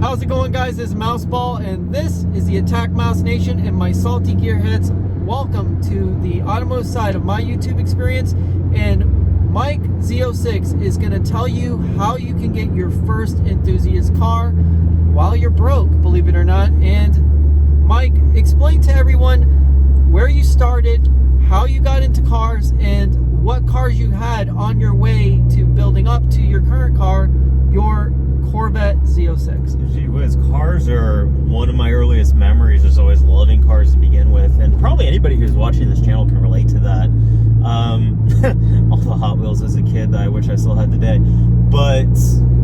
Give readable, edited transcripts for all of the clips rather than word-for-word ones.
How's it going, guys? This is Mouseball, and this is the AttackMouse Nation and my salty gearheads. Welcome to the automotive side of my YouTube experience, and Mike Z06 is going to tell you how you can get your first enthusiast car while you're broke, believe it or not. And Mike, explain to everyone where you started, how you got into cars, and what cars you had on your way to building up to your current car, your Corvette Z06. Gee whiz, cars are one of my earliest memories. Just always loving cars to begin with, and probably anybody who's watching this channel can relate to that. All the Hot Wheels as a kid that I wish I still had today. But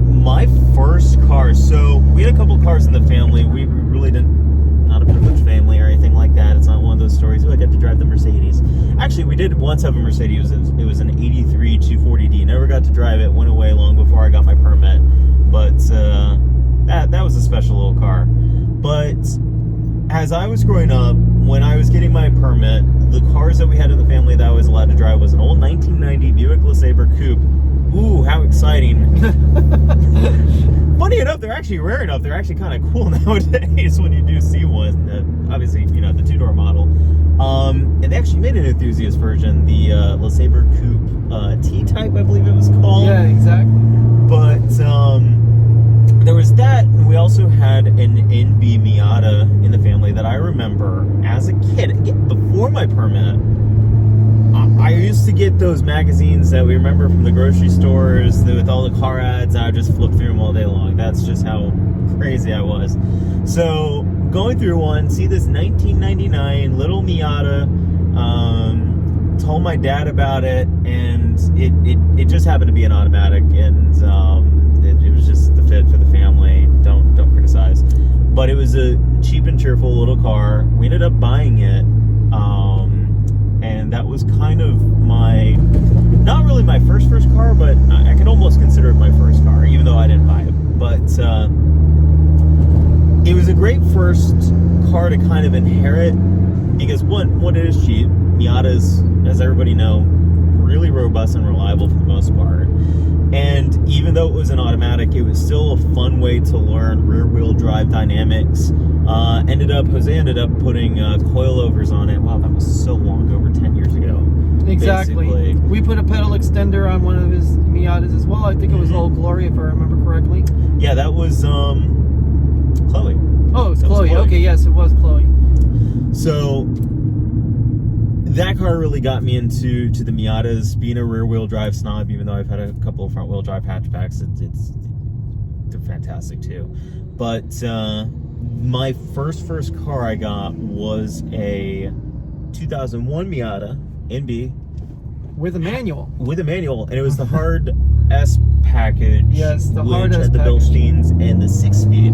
my first car, so we had a couple cars in the family. We really not a privileged family or anything like that. It's not one of those stories, oh, I got to drive the Mercedes. Actually, we did once have a Mercedes. It was an 83 240D. Never got to drive it. Went away long before I got my permit. But that was a special little car. But as I was growing up, when I was getting my permit, the cars that we had in the family that I was allowed to drive was an old 1990 Buick LeSabre Coupe. Ooh, how exciting. Funny enough, they're actually rare enough. They're actually kind of cool nowadays when you do see one. Obviously, you know, the two-door model. And they actually made an enthusiast version, the LeSabre Coupe T-Type, I believe it was called. Yeah, exactly. But there was that, and we also had an NB Miata in the family that I remember as a kid. Again, before my permit, I used to get those magazines that we remember from the grocery stores with all the car ads, and I would just flip through them all day long. That's just how crazy I was. So going through one, see this 1999 little Miata, told my dad about it, and it just happened to be an automatic, and it was just the fit for the family. Don't criticize, but it was a cheap and cheerful little car. We ended up buying it, and that was kind of not really my first car, but I could almost consider it my first car, even though I didn't buy it. But it was a great first car to kind of inherit, because one, it is cheap. Miatas, as everybody know, really robust and reliable for the most part. And even though it was an automatic, it was still a fun way to learn rear-wheel drive dynamics. Jose ended up putting coilovers on it. Wow, that was so long, over 10 years ago. Exactly. Basically. We put a pedal extender on one of his Miatas as well. I think it was Old Glory, if I remember correctly. Yeah, that was Chloe. Oh, it was Chloe. Okay, yes, it was Chloe. So that car really got me into the Miatas, being a rear-wheel drive snob. Even though I've had a couple of front-wheel drive hatchbacks, they're fantastic too. But my first car I got was a 2001 Miata NB with a manual. And it was the Hard S package. Yes, the Hard S package. The package. Bilsteins and the 6-speed.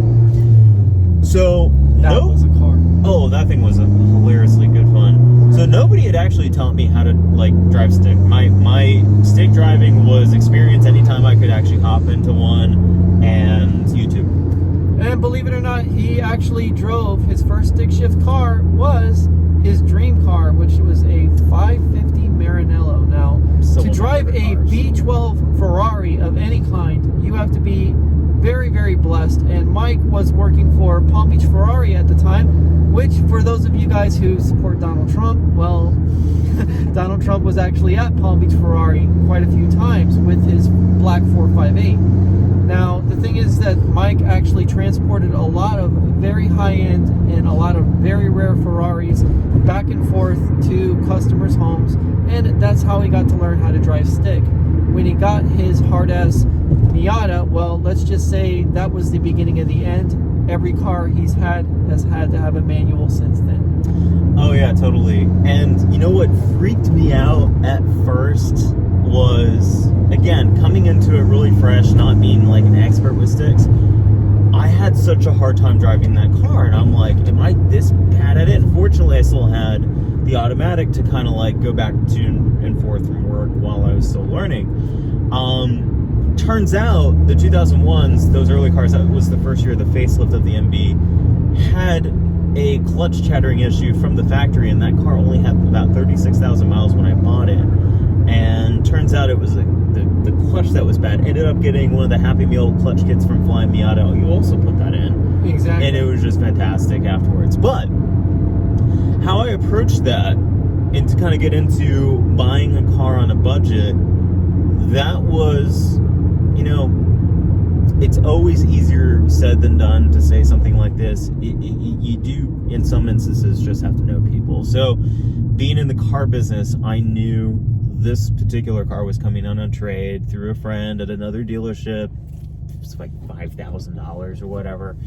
So that was a car. Oh, that thing was a hilariously good fun. So nobody had actually taught me how to drive stick. My stick driving was experience anytime I could actually hop into one and YouTube. And believe it or not, he actually drove his first stick shift car was his dream car, which was a 550 Maranello. Now, to drive a V12 Ferrari of any kind, you have to be very, very blessed. And Mike was working for Palm Beach Ferrari at the time, which, for those of you guys who support Donald Trump, well, Donald Trump was actually at Palm Beach Ferrari quite a few times with his black 458. Now, the thing is that Mike actually transported a lot of very high-end and a lot of very rare Ferraris back and forth to customers' homes, and that's how he got to learn how to drive stick. When he got his hard-ass Miata, well, let's just say that was the beginning of the end. Every car he's had has had to have a manual since then. Oh yeah, totally. And you know what freaked me out at first was, again, coming into it really fresh, not being like an expert with sticks. I had such a hard time driving that car, and I'm like, am I this bad at it? And fortunately, I still had the automatic to kind of go back to and forth from work while I was still learning. Turns out the 2001s, those early cars, that was the first year of the facelift of the MB, had a clutch chattering issue from the factory, and that car only had about 36,000 miles when I bought it. And turns out it was the clutch that was bad. Ended up getting one of the Happy Meal clutch kits from Flying Miata. You also put that in. Exactly. And it was just fantastic afterwards. But how I approached that, and to kind of get into buying a car on a budget, that was, you know, it's always easier said than done to say something like this. You do, in some instances, just have to know people. So being in the car business, I knew this particular car was coming on trade through a friend at another dealership. It's like $5,000 or whatever,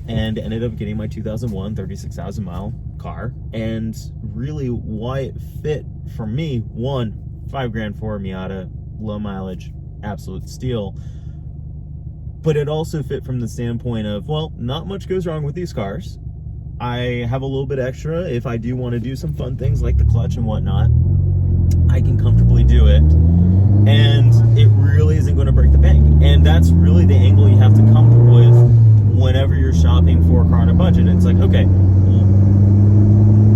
and ended up getting my 2001 36,000 mile car. And really why it fit for me, one, $5,000 for a Miata, low mileage, absolute steal. But it also fit from the standpoint of, well, not much goes wrong with these cars. I have a little bit extra if I do want to do some fun things like the clutch and whatnot. I can comfortably do it, and it really isn't going to break the bank. And that's really the angle you have to come with whenever you're shopping for a car on a budget. It's like, okay,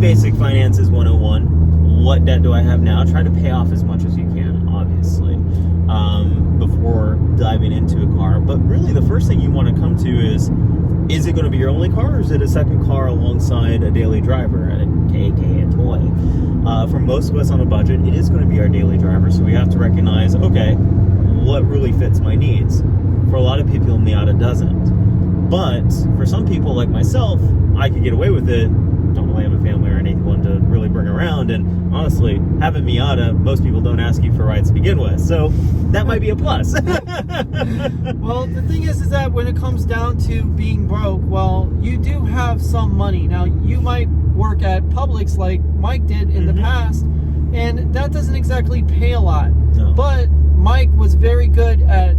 basic finances 101. What debt do I have now? Try to pay off as much as you can, obviously, before diving into a car. But really the first thing you want to come to is it going to be your only car, or is it a second car alongside a daily driver, aka a toy? For most of us on a budget, it is going to be our daily driver, so we have to recognize, okay, what really fits my needs? For a lot of people, Miata doesn't. But for some people like myself, I could get away with it. Don't really have a family or anyone to really bring around, and honestly, having Miata, most people don't ask you for rides to begin with, so that might be a plus. Well, the thing is that when it comes down to being broke, well, you do have some money. Now, you might work at Publix like Mike did in the past, and that doesn't exactly pay a lot. No. But Mike was very good at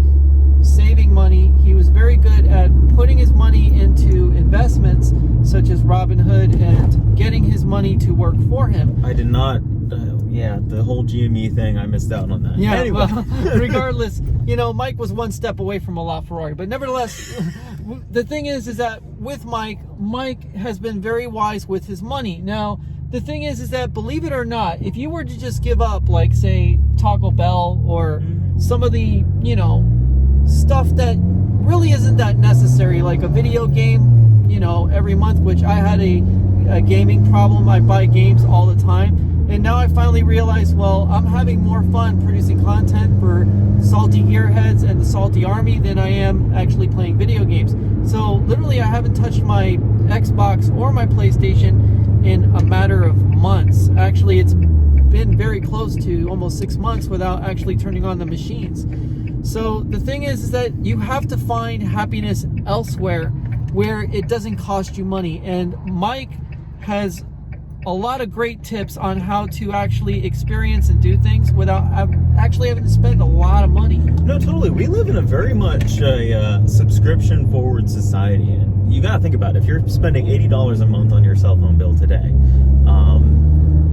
saving money. He was very good at putting his money into investments such as Robinhood and getting his money to work for him. I did not, the whole GME thing, I missed out on that. Yeah, anyway. well, regardless, you know, Mike was one step away from a LaFerrari, but nevertheless, the thing is that with Mike has been very wise with his money. Now, the thing is that, believe it or not, if you were to just give up, like, say, Taco Bell or some of the, you know, stuff that really isn't that necessary, like a video game, you know, every month, which I had a gaming problem. I buy games all the time. And now I finally realized, well, I'm having more fun producing content for Salty Gearheads and the Salty Army than I am actually playing video games. So literally I haven't touched my Xbox or my PlayStation in a matter of months. Actually, it's been very close to almost 6 months without actually turning on the machines. So the thing is that you have to find happiness elsewhere where it doesn't cost you money. And Mike has a lot of great tips on how to actually experience and do things without actually having to spend a lot of money. No, totally. We live in a very much subscription forward society, and you gotta think about it. If you're spending $80 a month on your cell phone bill today,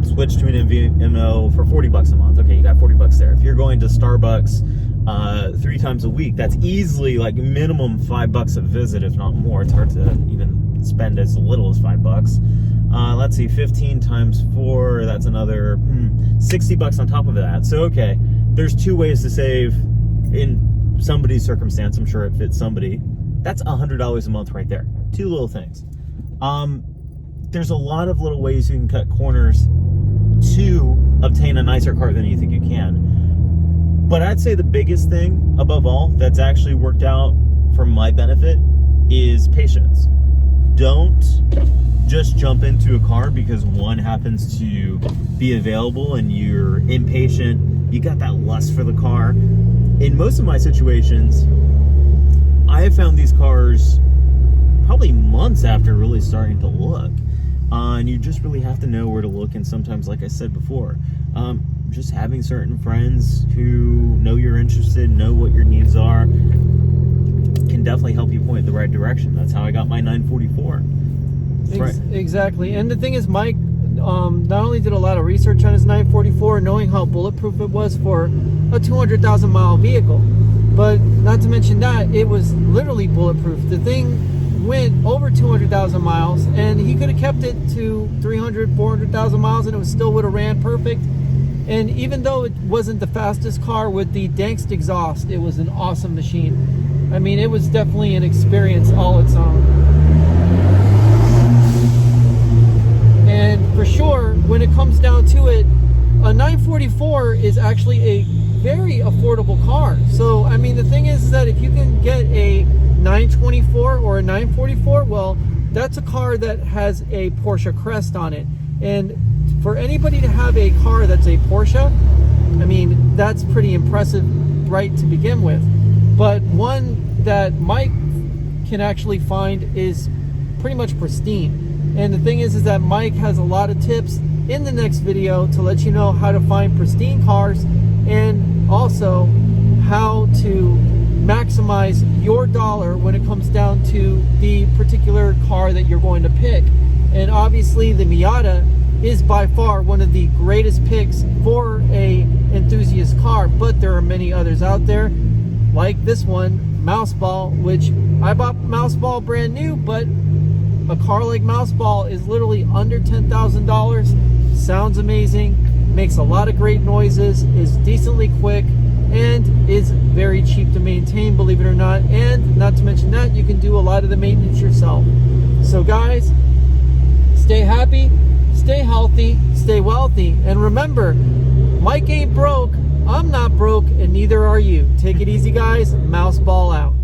switch to an MVMO for $40 a month. Okay, you got $40 there. If you're going to Starbucks 3 times a week, that's easily like minimum $5 a visit, if not more. It's hard to even spend as little as $5. Let's see, 15 times 4, that's another $60 on top of that. So, okay, there's 2 ways to save in somebody's circumstance. I'm sure it fits somebody. That's $100 a month right there. 2 little things. There's a lot of little ways you can cut corners to obtain a nicer car than you think you can. But I'd say the biggest thing, above all, that's actually worked out for my benefit is patience. Don't just jump into a car because one happens to be available and you're impatient. You got that lust for the car. In most of my situations, I have found these cars probably months after really starting to look. And you just really have to know where to look. And sometimes, like I said before, just having certain friends who know you're interested, know what your needs are, can definitely help you point in the right direction. That's how I got my 944. Exactly. And the thing is, Mike not only did a lot of research on his 944, knowing how bulletproof it was for a 200,000 mile vehicle, but not to mention that it was literally bulletproof. The thing went over 200,000 miles, and he could have kept it to 300, 400,000 miles, and it still would have ran perfect. And even though it wasn't the fastest car with the danked exhaust, it was an awesome machine. I mean, it was definitely an experience all its own. And for sure, when it comes down to it, a 944 is actually a very affordable car. So, I mean, the thing is that if you can get a 924 or a 944, well, that's a car that has a Porsche crest on it. And for anybody to have a car that's a Porsche, I mean, that's pretty impressive right to begin with. But one that Mike can actually find is pretty much pristine. And the thing is that Mike has a lot of tips in the next video to let you know how to find pristine cars, and also how to maximize your dollar when it comes down to the particular car that you're going to pick. And obviously the Miata is by far one of the greatest picks for a enthusiast car, but there are many others out there, like this one, Mouseball, which I bought Mouseball brand new, but a car like Mouseball is literally under $10,000, sounds amazing, makes a lot of great noises, is decently quick, and is very cheap to maintain, believe it or not. And not to mention that, you can do a lot of the maintenance yourself. So guys, stay happy, stay healthy, stay wealthy, and remember, Mike ain't broke, I'm not broke, and neither are you. Take it easy, guys. Mouseball out.